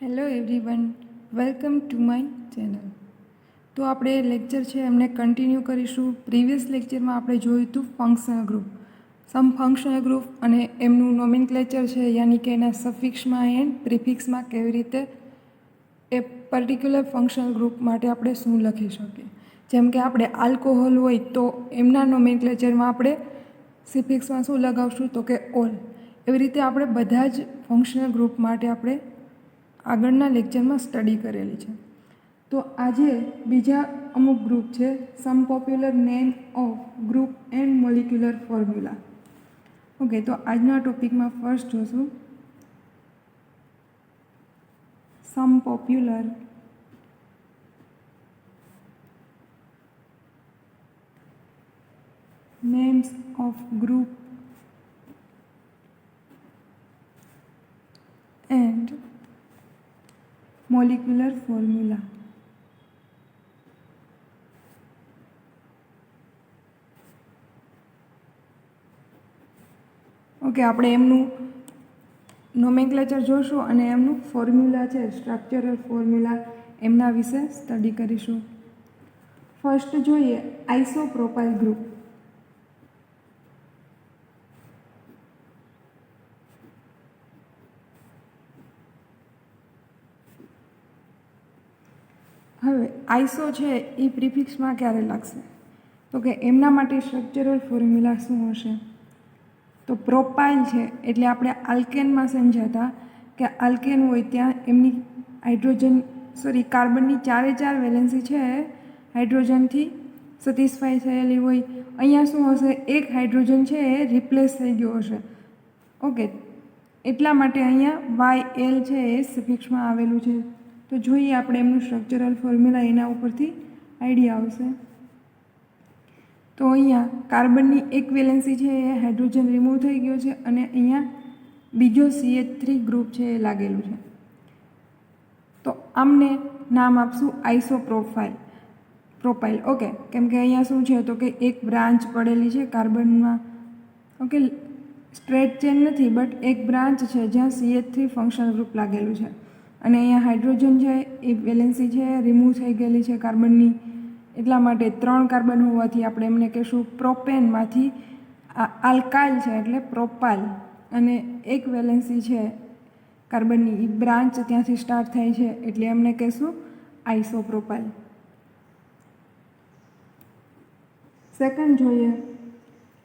Hello everyone, welcome to my channel. તો આપણે lecture છે એમને કન્ટિન્યુ કરીશું. પ્રીવિયસ લેક્ચરમાં આપણે જોયું હતું ફંક્શનલ ગ્રુપ, સમ ફંક્શનલ ગ્રુપ અને એમનું નોમેનક્લેચર છે, યાની કે એના સફિક્સમાં એન્ડ પ્રિફિક્સમાં કેવી રીતે એ પર્ટિક્યુલર ફંક્શનલ ગ્રુપ માટે આપણે શું લખી શકીએ. જેમ કે આપણે આલ્કોહોલ હોય તો એમના નોમેનક્લેચરમાં આપણે સિફિક્સમાં શું લગાવશું તો કે ઓલ. એવી રીતે આપણે બધા જ ફંક્શનલ ગ્રુપ માટે આપણે આગળના લેક્ચરમાં સ્ટડી કરેલી છે. તો આજે બીજા અમુક ગ્રુપ છે, some popular name of group and molecular formula. Okay, તો આજના ટોપિકમાં ફર્સ્ટ જોશું some popular names of group and molecular formula. Okay, આપણે એમનું નોમેનક્લેચર જોશું અને એમનું ફોર્મ્યુલા છે, સ્ટ્રક્ચરલ ફોર્મ્યુલા, એમના વિશે સ્ટડી કરીશું. ફર્સ્ટ જોઈએ આઇસોપ્રોપાઇલ ગ્રુપ. હવે આઈસો છે એ પ્રિફિક્સમાં ક્યારે લાગશે તો કે એમના માટે સ્ટ્રક્ચરલ ફોર્મ્યુલા શું હશે તો પ્રોપાઇલ છે એટલે આપણે આલ્કેનમાં સમજ્યા હતા કે આલ્કેન હોય ત્યાં એમની કાર્બનની ચારે વેલેન્સી છે હાઇડ્રોજનથી સેટિસ્ફાઈ થયેલી હોય. અહીંયા શું હશે, એક હાઇડ્રોજન છે એ રિપ્લેસ થઈ ગયો હશે. ઓકે, એટલા માટે અહીંયા વાય એલ છે એ સફિક્સમાં આવેલું છે. તો જોઈએ આપણે એમનું સ્ટ્રક્ચરલ ફોર્મ્યુલા, એના ઉપરથી આઈડિયા આવશે. તો અહીંયા કાર્બનની એક વેલેન્સી છે એ હાઇડ્રોજન રિમૂવ થઈ ગયો છે અને અહીંયા બીજો CH3 ગ્રુપ છે એ લાગેલું છે. તો આમને નામ આપશું પ્રોપાઇલ. ઓકે, કેમ કે અહીંયા શું છે તો કે એક બ્રાન્ચ પડેલી છે કાર્બનમાં. ઓકે, સ્ટ્રેટ ચેન નથી બટ એક બ્રાન્ચ છે જ્યાં CH3 ફંક્શનલ ગ્રુપ લાગેલું છે અને અહીંયા હાઇડ્રોજન છે એ વેલેન્સી છે રિમૂવ થઈ ગયેલી છે કાર્બનની. એટલા માટે 3 કાર્બન હોવાથી આપણે એમને કહીશું પ્રોપેનમાંથી આલ્કાઇલ છે એટલે પ્રોપાઇલ, અને એક વેલેન્સી છે કાર્બનની એ બ્રાન્ચ ત્યાંથી સ્ટાર્ટ થાય છે એટલે એમને કહીશું આઇસોપ્રોપાઇલ. સેકન્ડ જોઈએ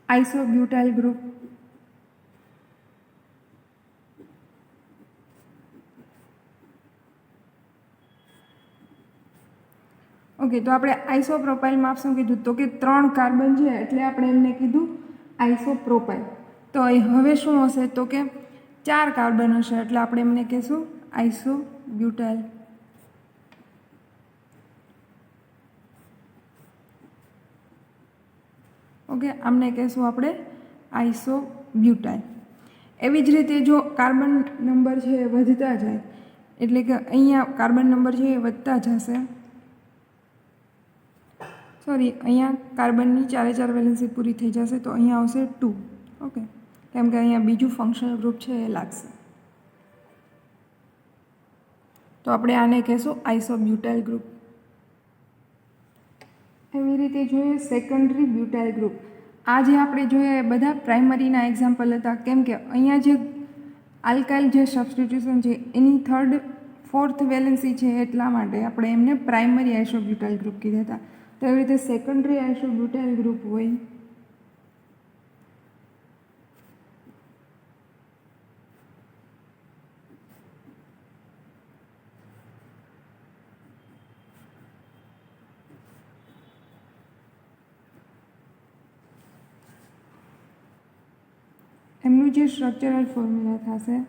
આઇસોબ્યુટાઇલ ગ્રુપ. ઓકે, તો આપણે આઇસોપ્રોપાઇલમાં આપશું કીધું તો કે 3 કાર્બન છે એટલે આપણે એમને કીધું આઇસોપ્રોપાઇલ. તો હવે શું હશે તો કે 4 કાર્બન હશે એટલે આપણે એમને કહીશું આઇસોબ્યુટાઇલ. ઓકે, આમને કહીશું આપણે આઇસોબ્યુટાઇલ. એવી જ રીતે જો કાર્બન નંબર છે એ વધતા જાય એટલે કે અહીંયા કાર્બન નંબર છે એ વધતા જશે. અહીંયા કાર્બનની ચારે વેલેન્સી પૂરી થઈ જશે તો અહીંયા આવશે 2. ઓકે, કેમ કે અહીંયા બીજું ફંક્શનલ ગ્રુપ છે એ લાગશે. તો આપણે આને કહીશું આઇસોબ્યુટાઇલ ગ્રુપ. એવી રીતે જોઈએ સેકન્ડરી બ્યુટાઇલ ગ્રુપ. આ જે આપણે જોઈએ એ બધા પ્રાઇમરીના એક્ઝામ્પલ હતા, કેમ કે અહીંયા જે આલ્કાઇલ જે સબસ્ટિટ્યુશન છે એની 3rd 4th વેલેન્સી છે એટલા માટે આપણે એમને પ્રાઇમરી આઇસોબ્યુટાઇલ ગ્રુપ કીધા હતા. તો એવી રીતે સેકન્ડરી આઇસોબ્યુટાઇલ ગ્રુપ હોય એમનું જે સ્ટ્રક્ચરલ ફોર્મ્યુલા થશે.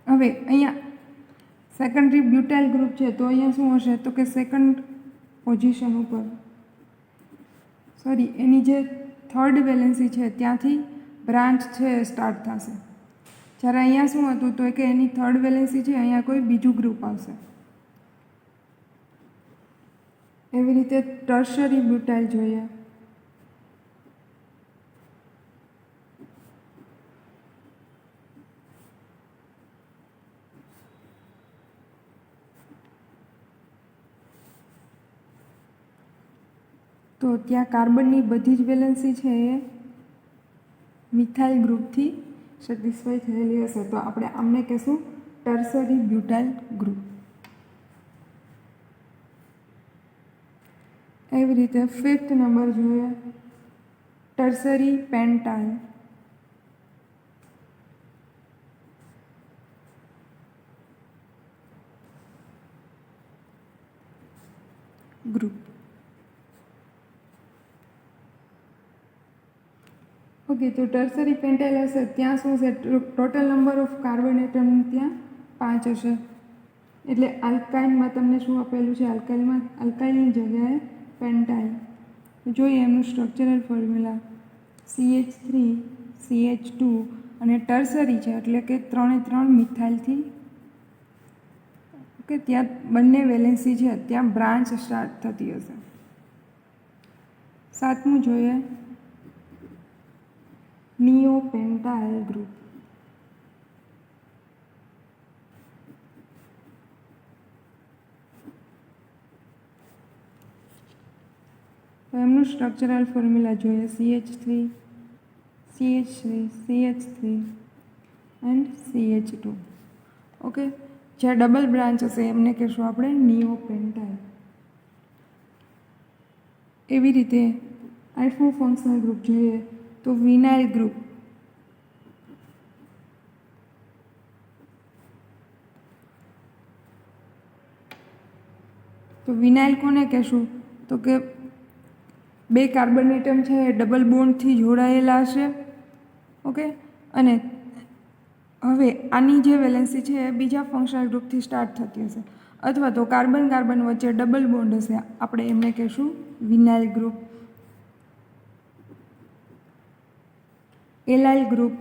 હવે અહીંયા સેકન્ડરી બ્યુટાઇલ ગ્રુપ છે તો અહીંયા શું હશે તો કે સેકન્ડ પોઝિશન ઉપર એની જે 3rd વેલેન્સી છે ત્યાંથી બ્રાન્ચ છે સ્ટાર્ટ થશે. જ્યારે અહીંયા શું હતું તો કે એની 3rd વેલેન્સી છે અહીંયા કોઈ બીજું ગ્રુપ આવશે. એવી રીતે ટર્શરી બ્યુટાઇલ જોઈએ. તો ત્યાં કાર્બનની બધી જ વેલેન્સી છે એ મિથાઇલ ગ્રુપથી સેટિસ્ફાઈ થયેલી હશે, તો આપણે આમને કહેશું ટર્સરી બ્યુટાઇલ ગ્રુપ. એવી રીતે 5th નંબર જોઈએ, ટર્સરી પેન્ટાઇલ ગ્રુપ. ઓકે, તો ટર્સરી પેન્ટાઇલ હશે ત્યાં શું છે, total number of carbon atom ત્યાં 5 હશે. એટલે આલ્કાઇનમાં તમને શું આપેલું છે, આલ્કાઇલની જગ્યાએ પેન્ટાઇલ. જોઈએ એમનું સ્ટ્રક્ચરલ ફોર્મ્યુલા CH3 CH2 અને ટર્સરી છે એટલે કે 3 મિથાઇલથી. ઓકે, ત્યાં બંને વેલેન્સી છે, ત્યાં બ્રાન્ચ સ્ટાર્ટ થતી હશે. 7મું જોઈએ, નિયોપેન્ટાઇલ ગ્રુપ. તો એમનું સ્ટ્રક્ચરલ ફોર્મ્યુલા જોઈએ CH3 CH3 and CH2. Okay, જ્યાં ડબલ બ્રાન્ચ હશે એમને કહેશું આપણે નિયોપેન્ટાઇલ. એવી રીતે 8મું ફંક્શનલ ગ્રુપ જોઈએ તો વિનાઇલ ગ્રુપ. તો વિનાઇલ કોને કહેશું, તો કે 2 કાર્બન એટમ છે એ ડબલ બોન્ડથી જોડાયેલા હશે. ઓકે, અને હવે આની જે વેલેન્સી છે એ બીજા ફંક્શનલ ગ્રુપથી સ્ટાર્ટ થતી હશે, અથવા તો કાર્બન વચ્ચે ડબલ બોન્ડ હશે, આપણે એમને કહેશું વિનાઇલ ગ્રુપ. એલાઇલ ગ્રુપ.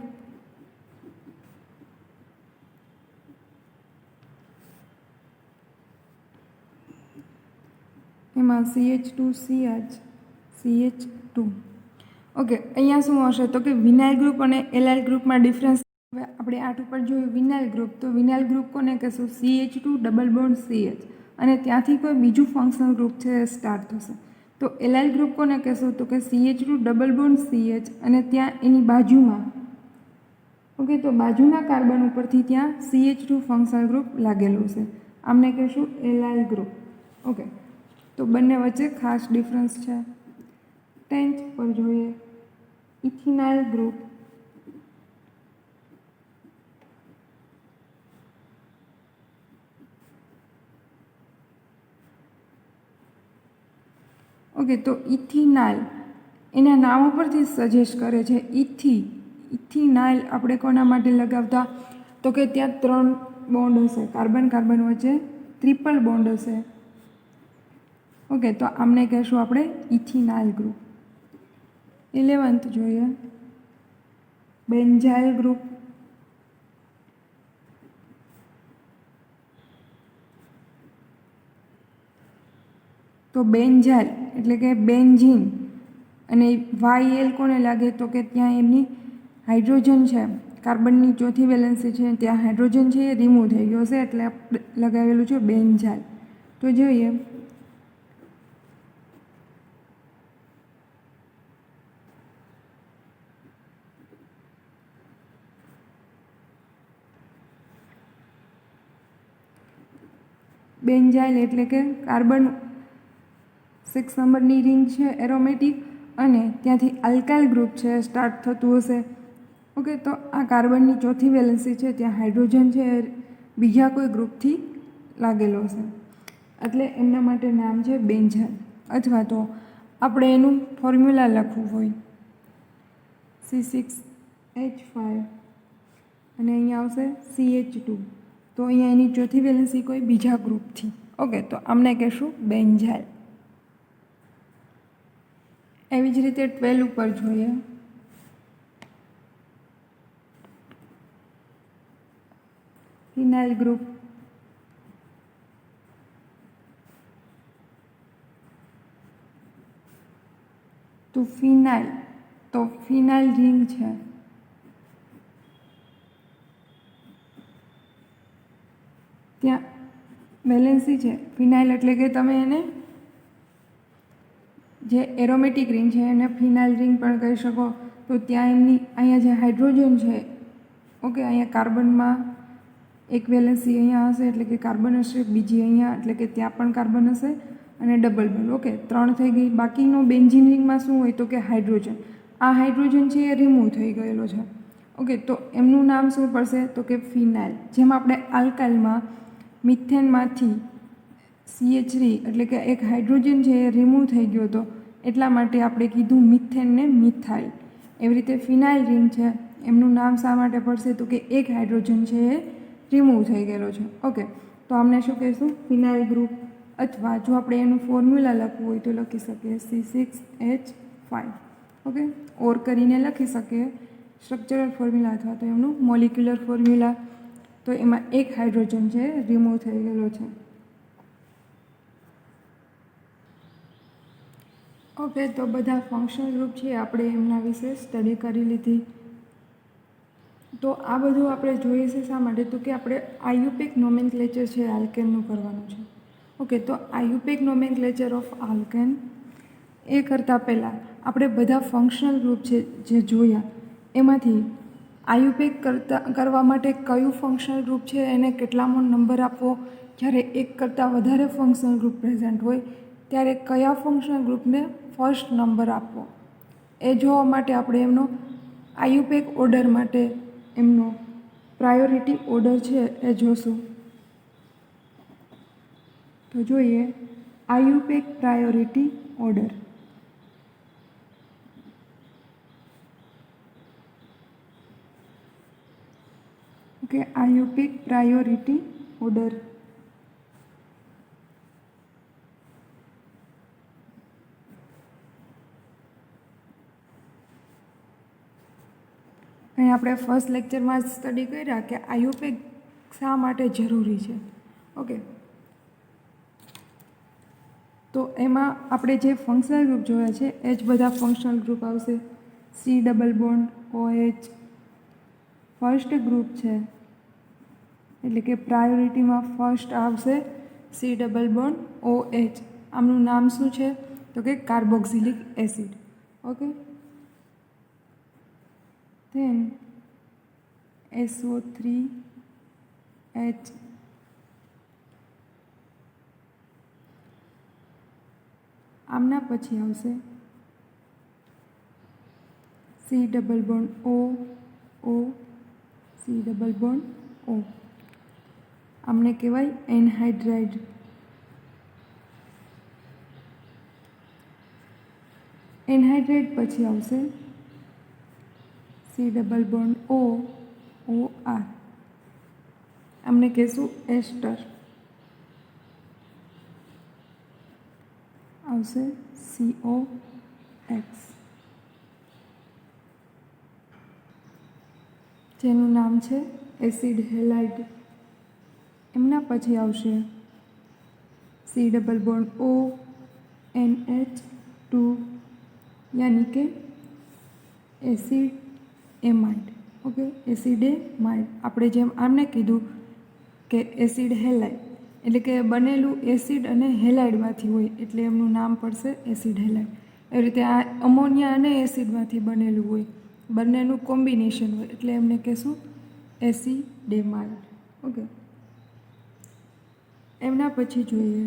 એમાં CH2. ઓકે, અહીંયા શું હશે તો કે વિનાઇલ ગ્રુપ અને એલાઇલ ગ્રુપમાં ડિફરન્સ. હવે આપણે 8 ઉપર જોયું વિનાઇલ ગ્રુપ, તો વિનાઇલ ગ્રુપ કોને કહેશું, CH2 ડબલ બોન્ડ CH, અને ત્યાંથી કોઈ બીજું ફંક્શનલ ગ્રુપ છે એ સ્ટાર્ટ થશે. તો એલાઇલ ગ્રુપ કોને કહેશું, તો કે CH2 ડબલ બોન્ડ CH અને ત્યાં એની બાજુમાં, ઓકે, તો બાજુના કાર્બન ઉપરથી ત્યાં CH2 ફંક્શનલ ગ્રુપ લાગેલું છે, આમને કહેશું એલાઇલ ગ્રુપ. ઓકે, તો બંને વચ્ચે ખાસ ડિફરન્સ છે. 10th પર જોઈએ ઇથિનાઇલ ગ્રુપ. ઓકે, તો ઇથિનાઇલ એના નામ ઉપરથી સજેસ્ટ કરે છે ઇથિનાઇલ આપણે કોના માટે લગાવતા, તો કે ત્યાં 3 બોન્ડ હશે, કાર્બન વચ્ચે ટ્રિપલ બોન્ડ હશે. ઓકે, તો આમને કહેશું આપણે ઇથિનાઇલ ગ્રુપ. 11th જોઈએ બેન્ઝાઇલ ગ્રુપ. તો બેન્ઝાઇલ એટલે કે બેન્ઝીન, અને YL કોને લાગે, તો કે ત્યાં એમની હાઇડ્રોજન છે, કાર્બનની ચોથી વેલેન્સી છે, ત્યાં હાઇડ્રોજન છે એ રિમૂવ થઈ ગયો છે એટલે લગાવેલું છે બેન્ઝાઇલ. તો જોઈએ બેન્ઝાઇલ એટલે કે કાર્બન 6 નંબરની રિંગ છે એરોમેટિક, અને ત્યાંથી આલ્કાઇલ ગ્રુપ છે સ્ટાર્ટ થતું હશે. ઓકે, તો આ કાર્બનની ચોથી વેલેન્સી છે, ત્યાં હાઇડ્રોજન છે બીજા કોઈ ગ્રુપથી લાગેલો હશે, એટલે એમના માટે નામ છે બેન્ઝાઇલ. અથવા તો આપણે એનું ફોર્મ્યુલા લખવું હોય C6H5 અને અહીંયા આવશે CH2, તો અહીંયા એની ચોથી વેલેન્સી કોઈ બીજા ગ્રુપથી. ઓકે, તો આમને કહેશું બેન્ઝાઇલ. એવી જ રીતે 12 ઉપર જોઈએ ફિનાઇલ ગ્રુપ. તો ફિનાઇલ રિંગ છે, ત્યાં વેલેન્સી છે ફિનાઇલ એટલે કે તમે એને જે એરોમેટિક રિંગ છે એને ફિનાઇલ રિંગ પણ કહી શકો. તો ત્યાં એમની અહીંયા જે હાઇડ્રોજન છે, ઓકે, અહીંયા કાર્બનમાં એક વેલેન્સી અહીંયા હશે એટલે કે કાર્બન હશે, બીજી અહીંયા એટલે કે ત્યાં પણ કાર્બન હશે અને ડબલ બોન્ડ. ઓકે, 3 થઈ ગઈ. બાકીનો બેન્ઝીન રિંગમાં શું હોય તો કે હાઇડ્રોજન. આ હાઇડ્રોજન છે એ રિમૂવ થઈ ગયેલો છે. ઓકે, તો એમનું નામ શું પડશે તો કે ફિનાઇલ. જેમ આપણે આલ્કાઇલમાં મિથેનમાંથી CH3 એટલે કે એક હાઇડ્રોજન છે એ રિમૂવ થઈ ગયો હતો, એટલા માટે આપણે કીધું મિથેનને મિથાઇલ. એવી રીતે ફિનાઇલ રિંગ છે, એમનું નામ શા માટે પડશે તો કે એક હાઇડ્રોજન છે એ રિમૂવ થઈ ગયેલો છે. ઓકે, તો આમને શું કહીશું? ફિનાઇલ ગ્રુપ. અથવા જો આપણે એનું ફોર્મ્યુલા લખવું હોય તો લખી શકીએ C6H5. ઓકે, ઓર કરીને લખી શકીએ સ્ટ્રક્ચરલ ફોર્મ્યુલા અથવા તો એમનું મોલિક્યુલર ફોર્મ્યુલા. તો એમાં એક હાઇડ્રોજન છે રિમૂવ થઈ ગયેલો છે. ઓકે, તો બધા ફંક્શનલ ગ્રુપ છે આપણે એમના વિશે સ્ટડી કરી લીધી. તો આ બધું આપણે જોઈએ છે શા માટે તો કે આપણે આયુપેક નોમેનક્લેચર છે આલ્કેનનું કરવાનું છે. ઓકે, તો આયુપેક નોમેનક્લેચર ઓફ આલ્કેન એ કરતાં પહેલાં આપણે બધા ફંક્શનલ ગ્રુપ છે જે જોયા એમાંથી આયુપેક કરવા માટે કયું ફંક્શનલ ગ્રુપ છે એને કેટલામો નંબર આપવો, જ્યારે એક કરતાં વધારે ફંક્શનલ ગ્રુપ પ્રેઝન્ટ હોય ત્યારે કયા ફંક્શનલ ગ્રુપને ફર્સ્ટ નંબર આપવો, એ જોવા માટે આપણે એમનો આયુપેક ઓર્ડર માટે એમનો પ્રાયોરિટી ઓર્ડર છે એ જોશું. તો જોઈએ IUPAC priority order. Okay, IUPAC priority order. અહીં આપણે ફર્સ્ટ લેક્ચરમાં જ સ્ટડી કર્યા કે આયુપેક શા માટે જરૂરી છે. ઓકે, તો એમાં આપણે જે ફંક્શનલ ગ્રુપ જોયા છે એ જ બધા ફંક્શનલ ગ્રુપ આવશે. C double bond OH first group છે એટલે કે પ્રાયોરિટીમાં ફર્સ્ટ આવશે C ડબલ બોન્ડ OH. આમનું નામ શું છે તો કે carboxylic acid. Okay, then SO3H આમના પછી આવશે C double bond O C double bond O. આમને કહેવાય એનહાઇડ્રાઇડ. એનહાઇડ્રાઇડ પછી આવશે C ડબલ બોન્ડ OR. આમને કહેશું એસ્ટર. આવશે COX, જેનું નામ છે એસિડ હેલાઇડ. એમના પછી આવશે C double bond O NH2 યાની કે acid amide. Okay, acid amide. આપણે જેમ આમને કીધું કે એસિડ હેલાઇડ એટલે કે બનેલું એસિડ અને હેલાઇડમાંથી હોય એટલે એમનું નામ પડશે એસિડ હેલાઇડ. એવી રીતે આ અમોનિયા અને એસિડમાંથી બનેલું હોય, બંનેનું કોમ્બિનેશન હોય એટલે એમને કહેશું એસિડેમાઇડ. ઓકે, એમના પછી જોઈએ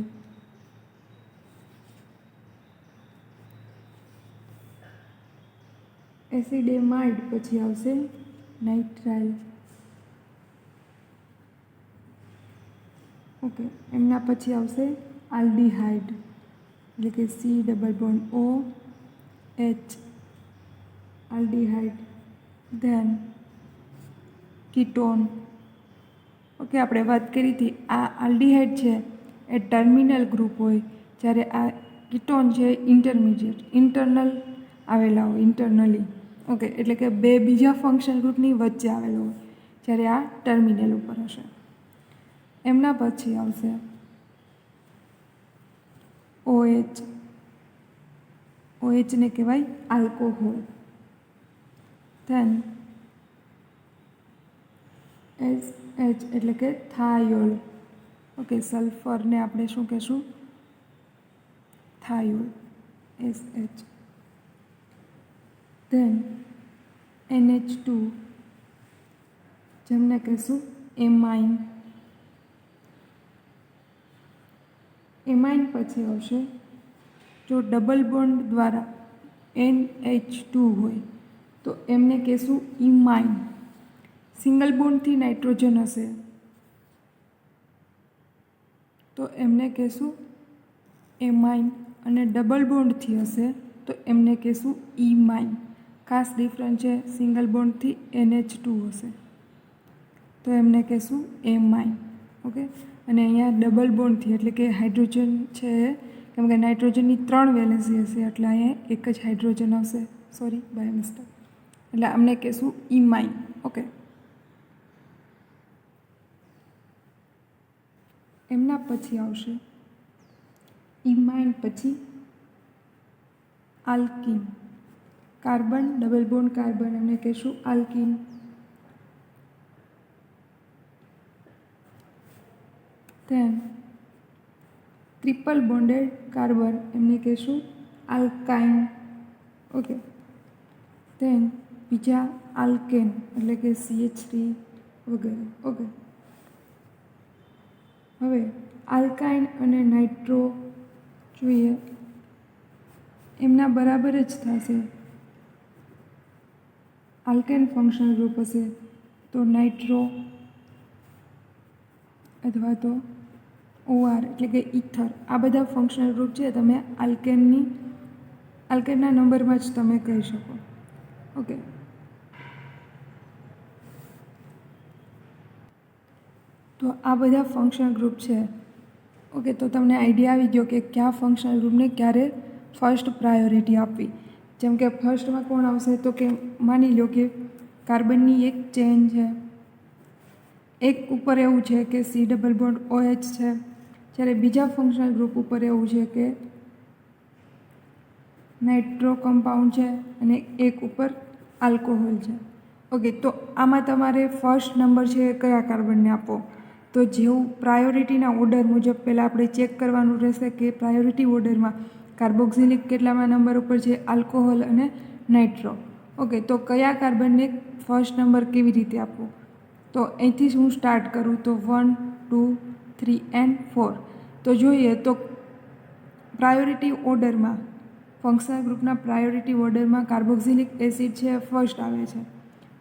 એસિડેમાઇડ પછી આવશે નાઇટ્રાઇલ. ઓકે, એમના પછી આવશે આલ્ડીહાઇડ એટલે કે C double bond OH aldehyde. Then ketone. Okay, આપણે વાત કરી હતી આ આલ્ડીહાઇડ છે એ ટર્મિનલ ગ્રુપ હોય, જ્યારે આ કીટોન છે ઇન્ટરનલ આવેલા હોય, ઇન્ટરનલી. ઓકે, એટલે કે બે બીજા ફંક્શનલ ગ્રુપની વચ્ચે આવેલો હોય, જ્યારે આ ટર્મિનલ ઉપર હશે. એમના પછી આવશે OH ને કહેવાય આલ્કોહોલ. ધેન SH એટલે કે થાયોલ. ઓકે, સલ્ફરને આપણે શું કહેશું? થાયોલ. SH. Then NH2 જેમને કહીશું એમાઇન. એમાઇન પછી આવશે જો ડબલ બોન્ડ દ્વારા NH2 હોય તો એમને કહીશું ઇમાઇન. સિંગલ બોન્ડથી નાઇટ્રોજન હશે તો એમને કહીશું એમાઇન, અને ડબલ બોન્ડથી હશે તો એમને કહીશું ઇમાઇન. ખાસ ડિફરન્સ છે, સિંગલ બોન્ડથી NH2 હશે તો એમને કહીશું એમાઇન. ઓકે, અને અહીંયા ડબલ બોન્ડથી એટલે કે હાઇડ્રોજન છે, કેમ કે નાઇટ્રોજનની 3 વેલેન્સી હશે એટલે અહીંયા એક જ હાઇડ્રોજન આવશે, સોરી બાય મિસ્ટેક, એટલે અમને કહીશું ઇમાઇન. ઓકે, એમના પછી આવશે ઇમાઇન પછી alkene. Carbon double bond carbon એમને કહીશું alkene. Then triple bonded carbon એમને કહીશું આલ્કાઇન. ઓકે, ધેન બીજા આલ્કેન એટલે કે CH3 વગેરે. ઓકે, હવે આલ્કાઇન અને નાઇટ્રો જોઈએ, એમના બરાબર જ થશે. આલ્કેન ફંક્શનલ ગ્રુપ હશે તો નાઇટ્રો અથવા તો OR એટલે કે ઇથર, આ બધા ફંક્શનલ ગ્રુપ છે તમે આલ્કેનના નંબરમાં જ તમે કહી શકો. ઓકે, તો આ બધા ફંક્શનલ ગ્રુપ છે. ઓકે, તો તમને આઈડિયા આવી ગયો કે કયા ફંક્શનલ ગ્રુપને ક્યારે ફર્સ્ટ પ્રાયોરિટી આપવી. જેમ કે ફર્સ્ટમાં કોણ આવશે તો કે માની લો કે કાર્બનની એક ચેન છે, એક ઉપર એવું છે કે C ડબલ બોન્ડ OH છે, જ્યારે બીજા ફંક્શનલ ગ્રુપ ઉપર એવું છે કે નાઇટ્રો કમ્પાઉન્ડ છે અને એક ઉપર આલ્કોહોલ છે. ઓકે, તો આમાં તમારે ફર્સ્ટ નંબર છે એ કયા કાર્બનને આપવો, તો જેવું પ્રાયોરિટીના ઓર્ડર મુજબ પહેલાં આપણે ચેક કરવાનું રહેશે કે પ્રાયોરિટી ઓર્ડરમાં કાર્બોક્સિલિક કેટલામાં નંબર ઉપર છે, આલ્કોહોલ અને નાઇટ્રો. ઓકે, તો કયા કાર્બનને ફર્સ્ટ નંબર કેવી રીતે આપવો, તો અહીંથી જ હું સ્ટાર્ટ કરું તો 1, 2, 3 and 4. તો જોઈએ તો પ્રાયોરિટી ઓર્ડરમાં ફંક્શનલ ગ્રુપના પ્રાયોરિટી ઓર્ડરમાં કાર્બોક્સિલિક એસિડ છે ફર્સ્ટ આવે છે,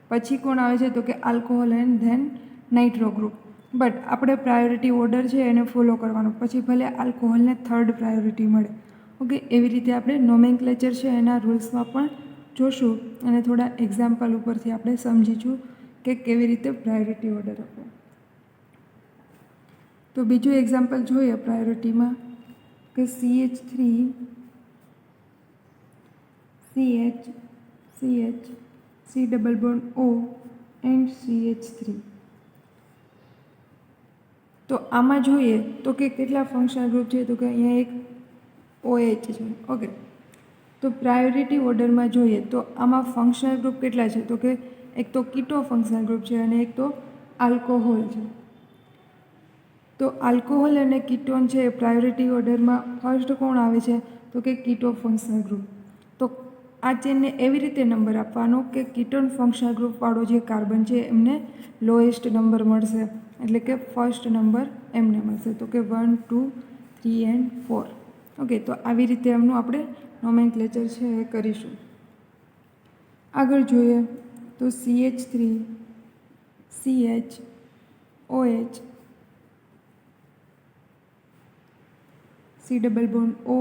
પછી કોણ આવે છે તો કે alcohol and then nitro group. But આપણે પ્રાયોરિટી ઓર્ડર છે એને ફોલો કરવાનો, પછી ભલે આલ્કોહોલને થર્ડ પ્રાયોરિટી મળે. ઓકે, એવી રીતે આપણે નોમેનક્લેચર છે એના રૂલ્સમાં પણ જોશું અને થોડા એક્ઝામ્પલ ઉપરથી આપણે સમજીશું કે કેવી રીતે પ્રાયોરિટી ઓર્ડર આપવો. તો બીજું એક્ઝામ્પલ જોઈએ પ્રાયોરિટીમાં કે CH3 CH CH C double bond O and CH3. તો આમાં જોઈએ તો કે કેટલા ફંક્શનલ ગ્રુપ છે, તો કે અહીંયા એક OH છે. ઓકે, તો પ્રાયોરિટી ઓર્ડરમાં જોઈએ તો આમાં ફંક્શનલ ગ્રુપ કેટલા છે, તો કે એક તો કીટો ફંક્શનલ ગ્રુપ છે અને એક તો આલ્કોહોલ છે. તો આલ્કોહોલ અને કીટોન છે એ પ્રાયોરિટી ઓર્ડરમાં ફર્સ્ટ કોણ આવે છે તો કે કીટો ફંક્શનલ ગ્રુપ. તો આ ચેનને એવી રીતે નંબર આપવાનો કે કીટોન ફંક્શનલ ગ્રુપવાળો જે કાર્બન છે એમને લોએસ્ટ નંબર મળશે, એટલે કે ફર્સ્ટ નંબર એમને મળશે, તો કે 1, 2, 3 and 4. ઓકે, તો આવી રીતે એમનું આપણે નોમેનક્લેચર છે એ કરીશું. આગળ જોઈએ તો CH3 CH OH C double bond O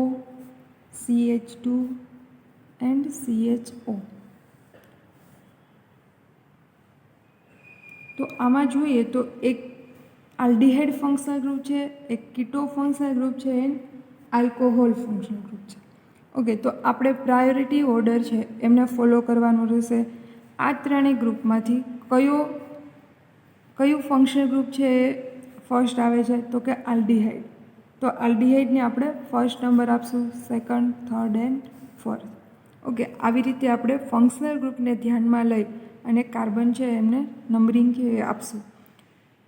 CH2 and CHO. તો આમાં જોઈએ તો એક આલ્ડીહાઇડ ફંક્શનલ ગ્રુપ છે, એક કીટો ફંક્શનલ ગ્રુપ છે એન્ડ આલ્કોહોલ ફંક્શનલ ગ્રુપ છે. ઓકે, તો આપણે પ્રાયોરિટી ઓર્ડર છે એમને ફોલો કરવાનું રહેશે. આ ત્રણેય ગ્રુપમાંથી કયું ફંક્શનલ ગ્રુપ છે એ ફર્સ્ટ આવે છે તો કે આલ્ડીહાઇડ. તો આલ્ડીહાઇડને આપણે ફર્સ્ટ નંબર આપશું, second, third and fourth. Okay, આવી રીતે આપણે ફંક્શનલ ગ્રુપને ધ્યાનમાં લઈ અને કાર્બન છે એમને નંબરિંગ છે એ આપશું.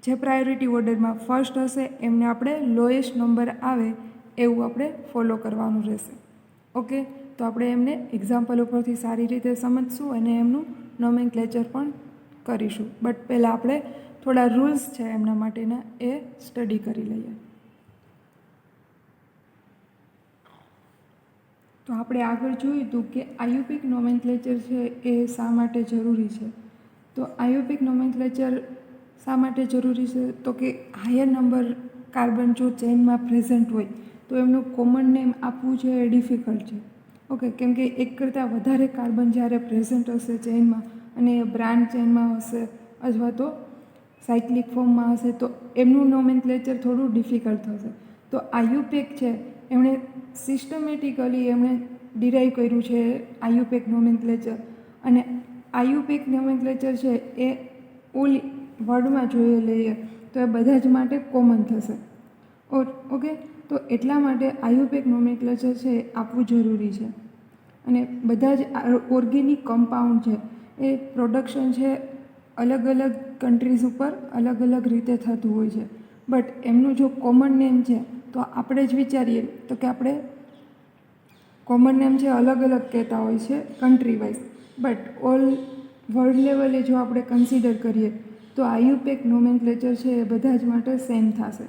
જે પ્રાયોરિટી ઓર્ડરમાં ફર્સ્ટ હશે એમને આપણે લોએસ્ટ નંબર આવે એવું આપણે ફોલો કરવાનું રહેશે. ઓકે, તો આપણે એમને એક્ઝામ્પલ ઉપરથી સારી રીતે સમજશું અને એમનું નોમેનક્લેચર પણ કરીશું. બટ પહેલાં આપણે થોડા રૂલ્સ છે એમના માટેના એ સ્ટડી કરી લઈએ. તો આપણે આગળ જોયું હતું કે આયુપિક નોમેનક્લેચર છે એ શા માટે જરૂરી છે. તો આયુપિક નોમેનક્લેચર શા માટે જરૂરી છે તો કે હાયર નંબર કાર્બન જો ચેઇનમાં પ્રેઝન્ટ હોય તો એમનું કોમન નેમ આપવું છે એ ડિફિકલ્ટ છે. ઓકે, કેમ કે એક કરતાં વધારે કાર્બન જ્યારે પ્રેઝન્ટ હશે ચેઇનમાં અને એ બ્રાન્ચ ચેઇનમાં હશે અથવા તો સાયક્લિક ફોર્મમાં હશે તો એમનું નોમેનક્લેચર થોડું ડિફિકલ્ટ થશે. તો આયુપેક છે એમણે સિસ્ટમેટિકલી એમણે ડિરાઈવ કર્યું છે આયુપેક નોમેનક્લેચર, અને આયુપેક નોમેનક્લેચર છે એ ઓલ વર્લ્ડમાં જોઈએ લઈએ તો એ બધા જ માટે કોમન થશે. ઓકે, તો એટલા માટે આયુપેક નોમેનક્લેચર છે એ આપવું જરૂરી છે. અને બધા જ ઓર્ગેનિક કમ્પાઉન્ડ છે એ પ્રોડક્શન છે અલગ અલગ કન્ટ્રીઝ ઉપર અલગ અલગ રીતે થતું હોય છે. બટ એમનું જો કોમન નેમ છે તો આપણે જ વિચારીએ તો કે આપણે કોમન નેમ છે અલગ અલગ કહેતા હોય છે country wise, but all world લેવલે જો આપણે કન્સિડર કરીએ તો આયુપેક નોમેનક્લેચર છે એ બધા જ માટે સેમ થશે.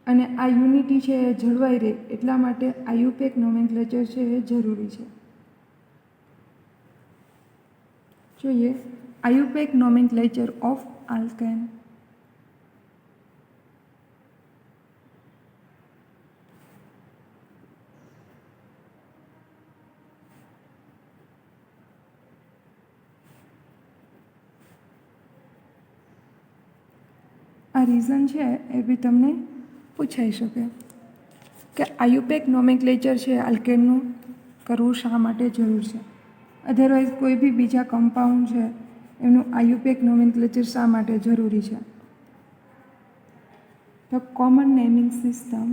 અને આ યુનિટી છે એ જળવાઈ રહે એટલા માટે આયુપેક નોમેનક્લેચર છે એ જરૂરી છે. જોઈએ આયુપેક નોમેનક્લેચર ઓફ આલ્કેન. આ રીઝન છે એ બી તમને પૂછાઈ શકે કે આયુપેક નોમેનક્લેચર છે આલ્કેનનું કરવું શા માટે જરૂર છે. અધરવાઇઝ કોઈ બી બીજા કમ્પાઉન્ડ છે એમનું આયુપેક નોમેનક્લેચર શા માટે જરૂરી છે. તો common naming system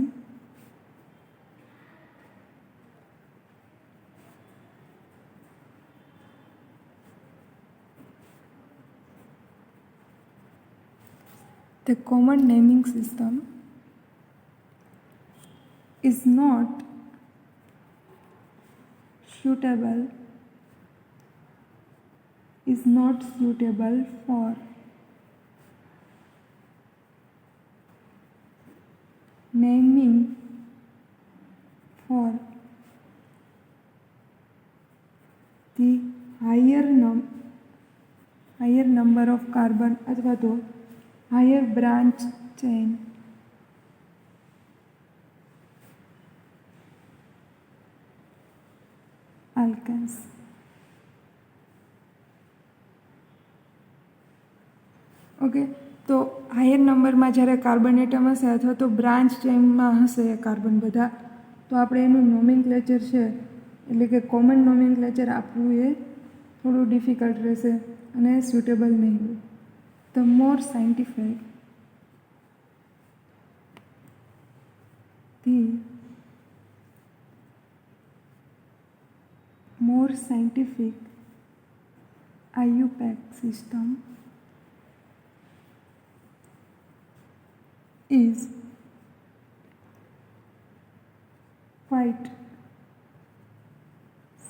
The common naming system is not suitable for naming for the higher number of carbon अथवा तो higher branch chain alkanes. Okay, તો હાયર નંબરમાં જ્યારે કાર્બન એટમ હશે અથવા તો બ્રાન્ચ ચેઇનમાં હશે કાર્બન બધા, તો આપણે એનું નોમેનક્લેચર છે એટલે કે કોમન નોમેનક્લેચર આપવું એ થોડું ડિફિકલ્ટ રહેશે અને સ્યુટેબલ નહીં હોય. The more scientific IUPAC system is quite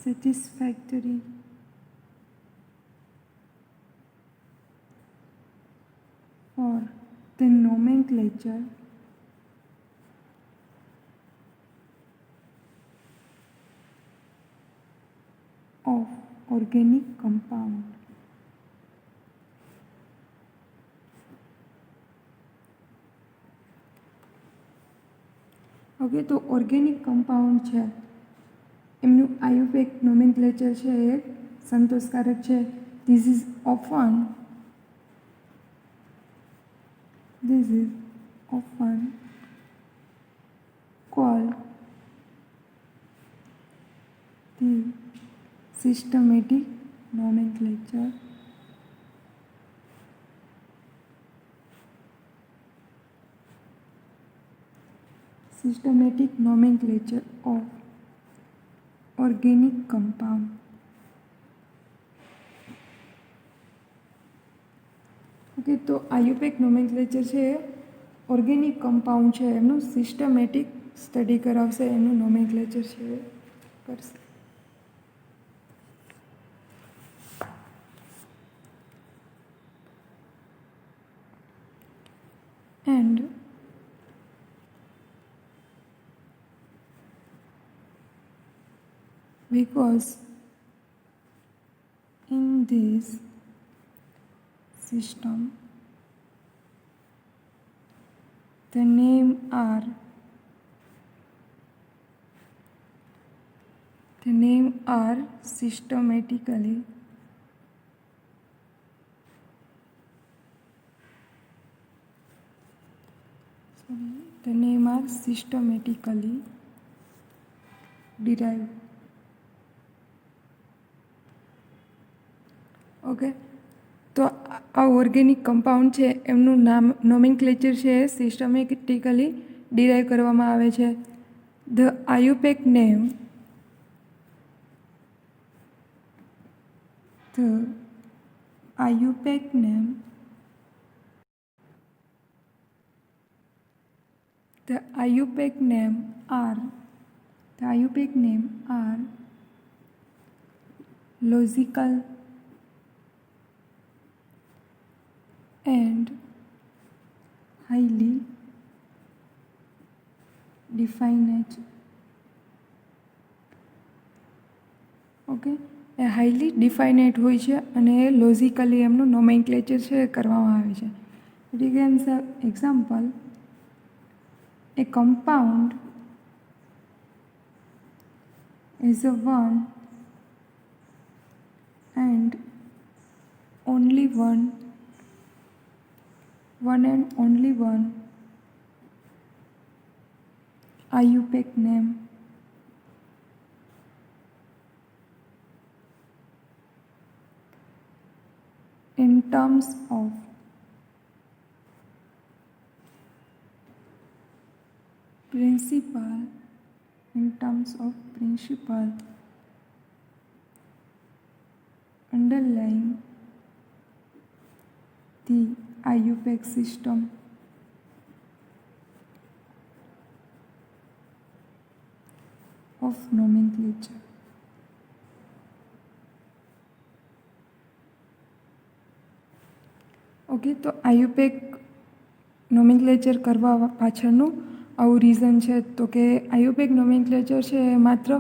satisfactory for the nomenclature of organic compound. Okay, તો ઓર્ગેનિક કમ્પાઉન્ડ છે એમનું આયુપેક નોમેનક્લેચર છે એ સંતોષકારક છે. This is often called the systematic nomenclature. Systematic nomenclature of organic compound. Okay, તો આયુપેક nomenclature છે એ organic compound છે એમનું સિસ્ટમેટિક સ્ટડી કરાવશે, એનું નોમેનક્લેચર છે એ કરશે. and because in this system the name are systematically derived. Okay, તો આ ઓર્ગેનિક કમ્પાઉન્ડ છે એમનું નામ નોમેનક્લેચર છે એ સિસ્ટમેટિકલી ડિરાઈવ કરવામાં આવે છે. The IUPAC name are logical and highly definite. Okay, એ હાઈલી ડિફાઇનેટ હોય છે અને એ લોજિકલી એમનું નોમેનક્લેચર છે એ કરવામાં આવે છે. It is example, a compound is a one and only one IUPAC name. In terms of principle underlying the IUPAC system. Of nomenclature. Okay, તો આયુપેક નોમેનક્લેચર કરવા પાછળનું આવું રીઝન છે. તો કે આયુપેક નોમેનક્લેચર છે એ માત્ર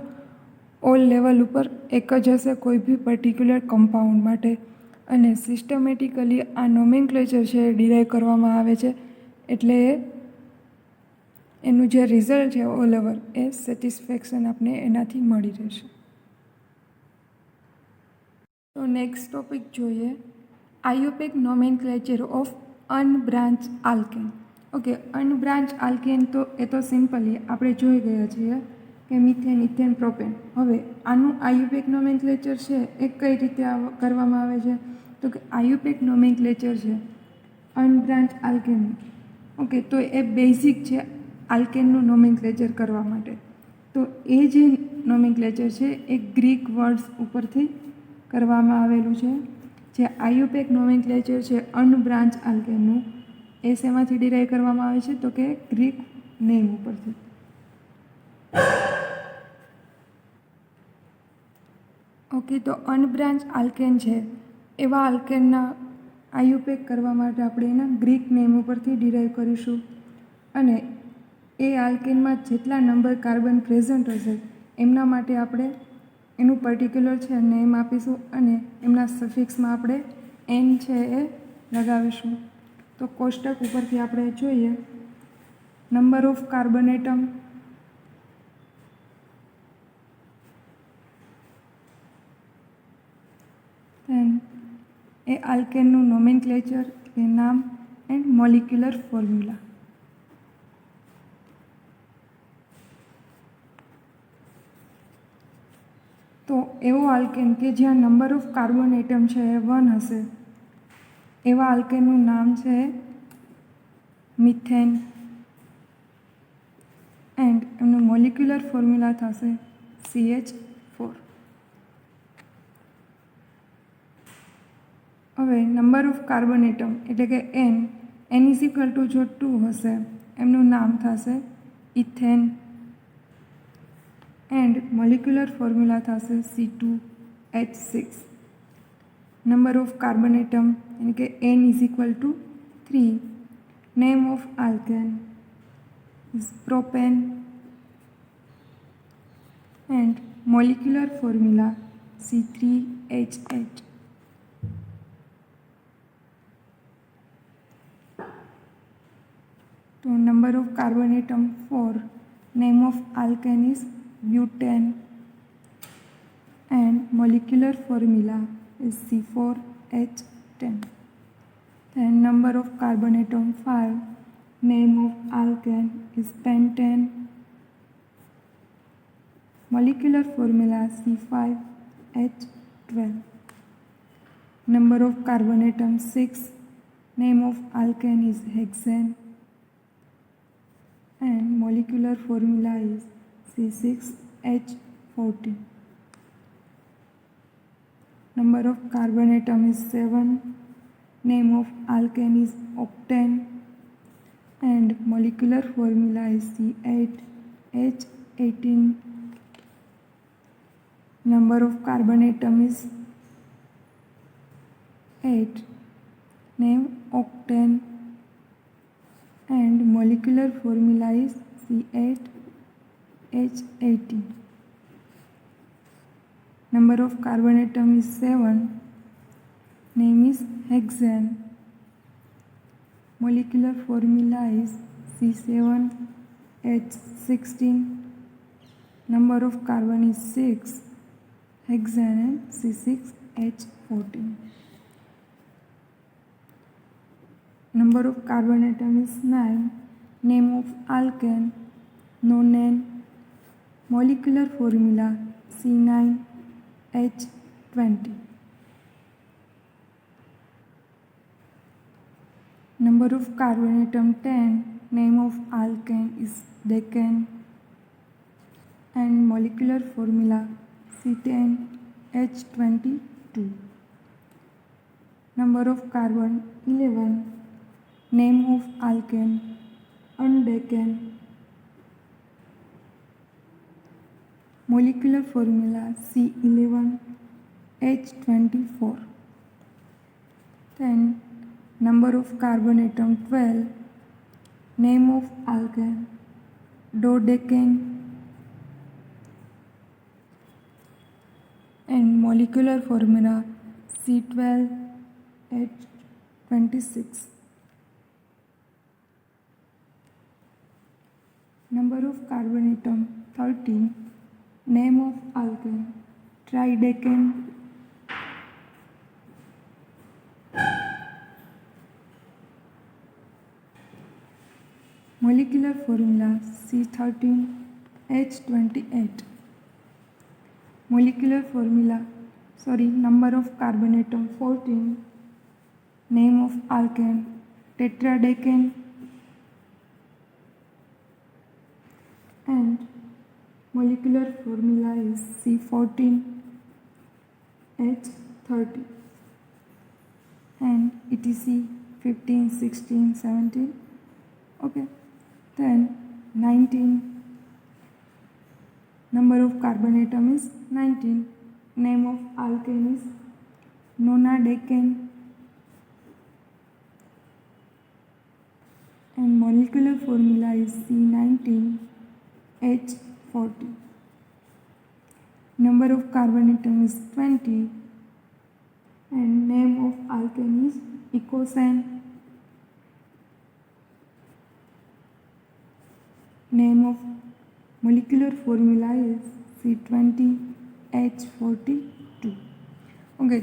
ઓલ લેવલ ઉપર એક જ હશે કોઈ બી પર્ટિક્યુલર કમ્પાઉન્ડ માટે, અને સિસ્ટમેટિકલી આ નોમેનક્લેચર છે એ ડિરાઈવ કરવામાં આવે છે. એટલે એનું જે રિઝલ્ટ છે ઓલ ઓવર એ સેટિસ્ફેક્શન આપણે એનાથી મળી રહેશે. તો નેક્સ્ટ ટોપિક જોઈએ, IUPAC nomenclature of unbranch alkane. Okay, unbranch alkane તો એ તો સિમ્પલી આપણે જોઈ ગયા છીએ કે મિથેન, ઇથેન, પ્રોપેન. હવે આનું આયુપેક નોમેનક્લેચર છે એ કઈ રીતે કરવામાં આવે છે? તો કે આયુપેક નોમેનક્લેચર છે અનબ્રાન્ચ આલ્કેન. ઓકે, તો એ બેઝિક છે આલ્કેનનું નોમેનક્લેચર કરવા માટે. તો એ જે નોમેનક્લેચર છે એ ગ્રીક વર્ડ્સ ઉપરથી કરવામાં આવેલું છે. જે આયુપેક નોમેનક્લેચર છે અનબ્રાન્ચ આલ્કેનનું, એ શેમાંથી ડિરાઈવ કરવામાં આવે છે? તો કે ગ્રીક નેમ ઉપરથી. ઓકે, તો અનબ્રાન્ચ આલ્કેન છે એવા આલ્કેનના આયુપેક કરવા માટે આપણે એના ગ્રીક નેમ ઉપરથી ડિરાઈવ કરીશું. અને એ આલ્કેનમાં જેટલા નંબર કાર્બન પ્રેઝન્ટ હશે એમના માટે આપણે એનું પર્ટિક્યુલર છે નેમ આપીશું અને એમના સફિક્સમાં આપણે એન છે એ લગાવીશું. તો કોષ્ટક ઉપરથી આપણે જોઈએ number of carbon atom, then એ આલ્કેનનું નોમેનક્લેચર એ નામ એન્ડ મોલિક્યુલર ફોર્મ્યુલા. તો એવો આલ્કેન કે જ્યાં નંબર ઓફ કાર્બન એટમ છે એ 1 હશે એવા આલ્કેનનું નામ છે મિથેન એન્ડ એમનું મોલિક્યુલર ફોર્મ્યુલા થશે CH4. હવે નંબર ઓફ કાર્બન એટમ એટલે કે એન ઇઝ ઇક્વલ ટુ જો 2 હશે એમનું નામ થશે ઇથેન એન્ડ મોલિક્યુલર ફોર્મ્યુલા થશે C2H6. Number of carbon atom એટલે કે n is equal to 3 Name of alkane is propane and molecular formula C3H8. So number of carbon atom 4. Name of alkane is butane and molecular formula is C4H10. Then number of carbon atom 5. Name of alkane is pentane. Molecular formula C5H12. Number of carbon atom 6. Name of alkane is hexane and molecular formula is C6H14. Number of carbon atom is 7. Name of alkane is octane and molecular formula is C8H18. Number of carbon atom is 8. Name octane and molecular formula is C8H18. Number of carbon atom is 7. Name is hexane. Molecular formula is C7H16. Number of carbon is 6. Hexane and C6H14. Number of carbon atom is 9. Name of alkane nonane. Molecular formula C9H20. Number of carbon atom 10. Name of alkane is decane and molecular formula C10H22. Number of carbon 11. Name of alkane undecane. Molecular formula C11H24. Then number of carbon atom 12. Name of alkane dodecane and molecular formula C12H26. Number of carbon atom 13. Name of alkane tridecane molecular formula C13H28. Molecular formula number of carbon atom 14. Name of alkane tetradecane and molecular formula is C14H30 and etc 15, 16, 17. Okay. Then 19. Number of carbon atom is 19. Name of alkane is nonadecane and molecular formula is C19H40. Number of carbon atom is 20 and name of alkane is icosane. Name of molecular formula is C20H42. Okay.